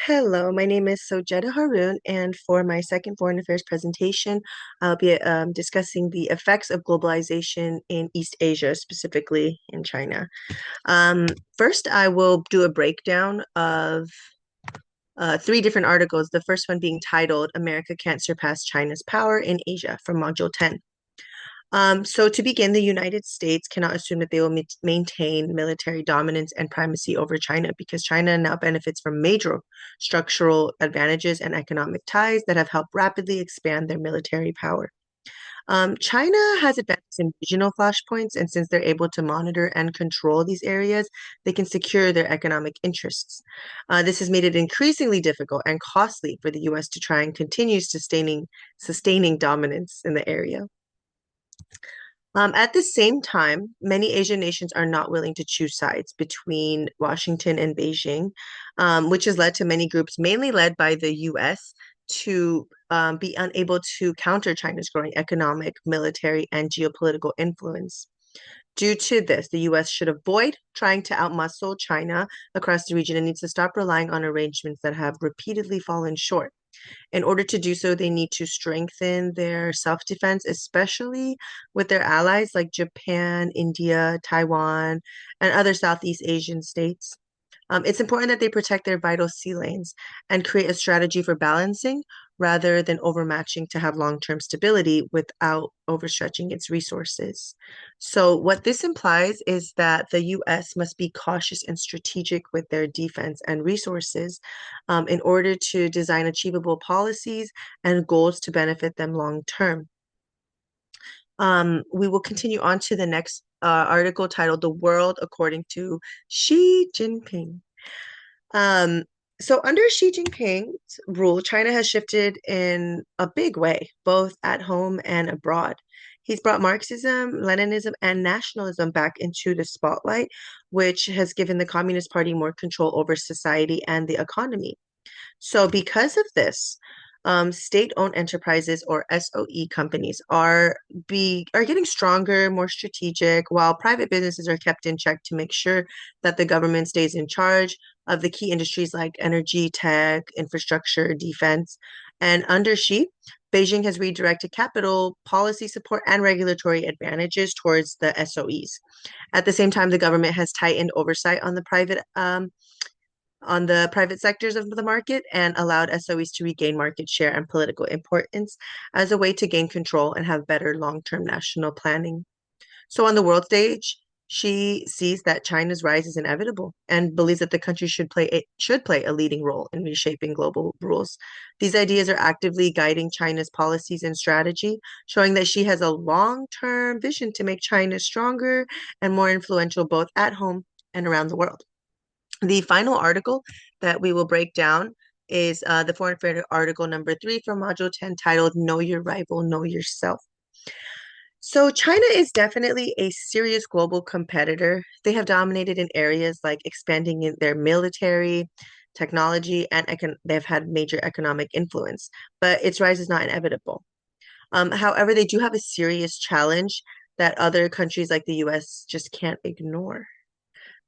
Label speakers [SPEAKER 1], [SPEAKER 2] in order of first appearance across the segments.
[SPEAKER 1] Hello, my name is Sojeda Haroon, and for my second foreign affairs presentation, I'll be discussing the effects of globalization in East Asia, specifically in China. Um, First, I will do a breakdown of three different articles, the first one being titled America Can't Surpass China's Power in Asia from Module 10. So to begin, the United States cannot assume that they will maintain military dominance and primacy over China because China now benefits from major structural advantages and economic ties that have helped rapidly expand their military power. China has advantages in regional flashpoints, and since they're able to monitor and control these areas, they can secure their economic interests. This has made it increasingly difficult and costly for the U.S. to try and continue sustaining dominance in the area. At the same time, many Asian nations are not willing to choose sides between Washington and Beijing, which has led to many groups, mainly led by the US, to be unable to counter China's growing economic, military, and geopolitical influence. Due to this, the US should avoid trying to outmuscle China across the region and needs to stop relying on arrangements that have repeatedly fallen short. In order to do so, they need to strengthen their self-defense, especially with their allies like Japan, India, Taiwan, and other Southeast Asian states. It's important that they protect their vital sea lanes and create a strategy for balancing rather than overmatching to have long-term stability without overstretching its resources. So, what this implies is that the US must be cautious and strategic with their defense and resources in order to design achievable policies and goals to benefit them long term. We will continue on to the next article titled The World According to Xi Jinping. Um, so under Xi Jinping's rule, China has shifted in a big way, both at home and abroad. He's brought Marxism, Leninism, and nationalism back into the spotlight, which has given the Communist Party more control over society and the economy. So because of this, state-owned enterprises or SOE companies are getting stronger, more strategic, while private businesses are kept in check to make sure that the government stays in charge of the key industries like energy, tech, infrastructure, defense. And under Xi, Beijing has redirected capital, policy support, and regulatory advantages towards the SOEs. At the same time, the government has tightened oversight on the private sectors of the market and allowed SOEs to regain market share and political importance as a way to gain control and have better long-term national planning. So on the world stage, she sees that China's rise is inevitable and believes that the country should play a leading role in reshaping global rules. These ideas are actively guiding China's policies and strategy, showing that she has a long-term vision to make China stronger and more influential both at home and around the world. The final article that we will break down is the Foreign Affairs article number 3 from Module 10 titled Know Your Rival, Know Yourself. So China is definitely a serious global competitor. They have dominated in areas like expanding in their military, technology, and they've had major economic influence, but its rise is not inevitable. However, they do have a serious challenge that other countries like the US just can't ignore.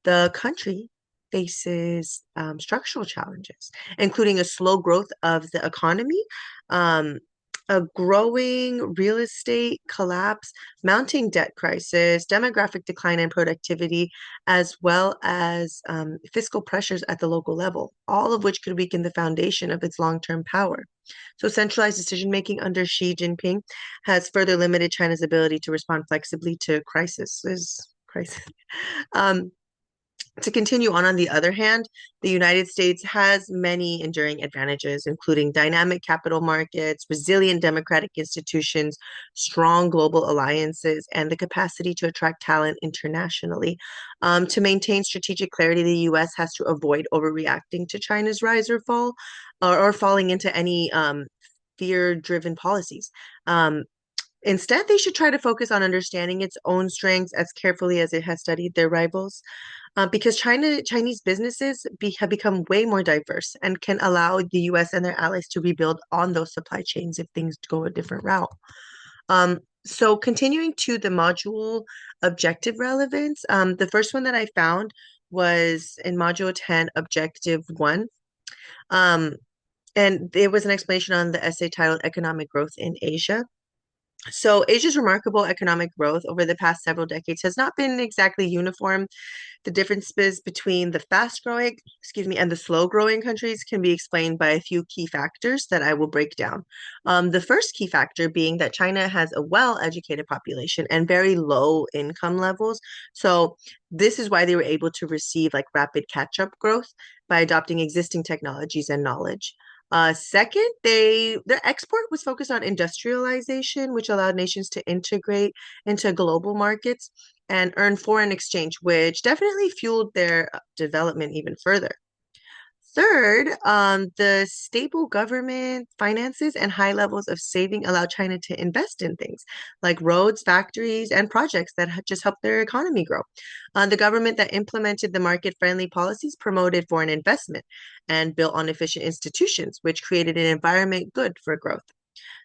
[SPEAKER 1] The country faces structural challenges, including a slow growth of the economy, um, a growing real estate collapse, mounting debt crisis, demographic decline in productivity, as well as fiscal pressures at the local level, all of which could weaken the foundation of its long-term power. So, centralized decision making under Xi Jinping has further limited China's ability to respond flexibly to crisis. Um, to continue on the other hand, the United States has many enduring advantages, including dynamic capital markets, resilient democratic institutions, strong global alliances, and the capacity to attract talent internationally. To maintain strategic clarity, the US has to avoid overreacting to China's rise or fall, or falling into any fear-driven policies. Um, Instead, they should try to focus on understanding its own strengths as carefully as it has studied their rivals, because Chinese businesses have become way more diverse and can allow the U.S. and their allies to rebuild on those supply chains if things go a different route. So continuing to the module objective relevance, the first one that I found was in module 10, objective 1. Um, and there was an explanation on the essay titled Economic Growth in Asia. So Asia's remarkable economic growth over the past several decades has not been exactly uniform. The differences between the fast growing, and the slow growing countries can be explained by a few key factors that I will break down. The first key factor being that China has a well-educated population and very low income levels. So this is why they were able to receive like rapid catch-up growth by adopting existing technologies and knowledge. Second, their export was focused on industrialization, which allowed nations to integrate into global markets and earn foreign exchange, which definitely fueled their development even further. Third, the stable government finances and high levels of saving allowed China to invest in things like roads, factories, and projects that just helped their economy grow. The government that implemented the market-friendly policies promoted foreign investment and built on efficient institutions, which created an environment good for growth.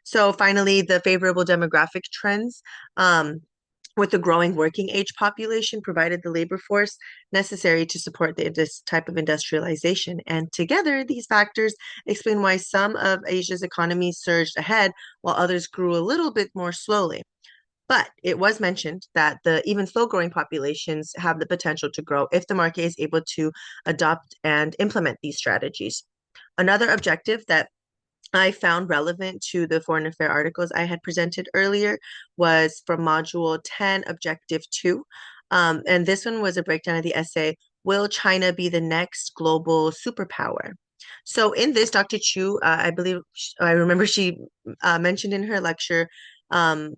[SPEAKER 1] So finally, the favorable demographic trends with the growing working age population provided the labor force necessary to support this type of industrialization. And together, these factors explain why some of Asia's economies surged ahead while others grew a little bit more slowly. But it was mentioned that the even slow growing populations have the potential to grow if the market is able to adopt and implement these strategies. Another objective that I found relevant to the foreign affair articles I had presented earlier was from Module 10, Objective 2. And this one was a breakdown of the essay, Will China be the next global superpower? So in this, Dr. Chu, I believe, I remember she mentioned in her lecture, um,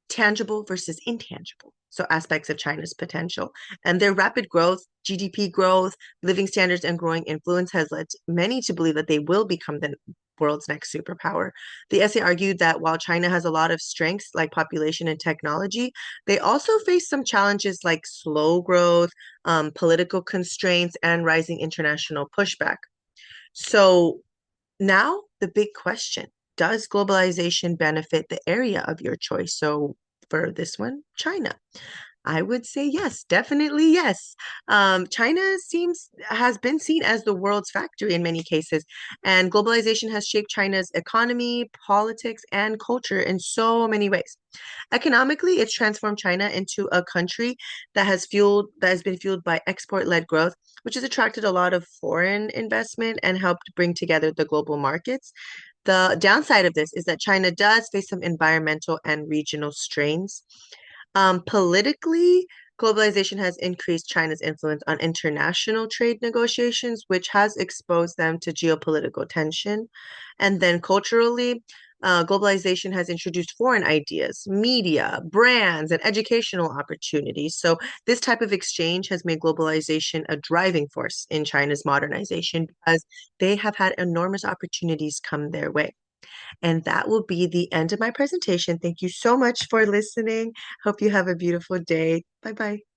[SPEAKER 1] tangible versus intangible. So aspects of China's potential. And their rapid growth, GDP growth, living standards, and growing influence has led many to believe that they will become the world's next superpower. The essay argued that while China has a lot of strengths like population and technology, they also face some challenges like slow growth, political constraints, and rising international pushback. So now the big question, does globalization benefit the area of your choice? So for this one, China. I would say yes, definitely yes. China seems has been seen as the world's factory in many cases, and globalization has shaped China's economy, politics, and culture in so many ways. Economically, it's transformed China into a country that has been fueled by export-led growth, which has attracted a lot of foreign investment and helped bring together the global markets. The downside of this is that China does face some environmental and regional strains. Politically, globalization has increased China's influence on international trade negotiations, which has exposed them to geopolitical tension. And then culturally, globalization has introduced foreign ideas, media, brands, and educational opportunities. So, this type of exchange has made globalization a driving force in China's modernization because they have had enormous opportunities come their way. And that will be the end of my presentation. Thank you so much for listening. Hope you have a beautiful day. Bye bye.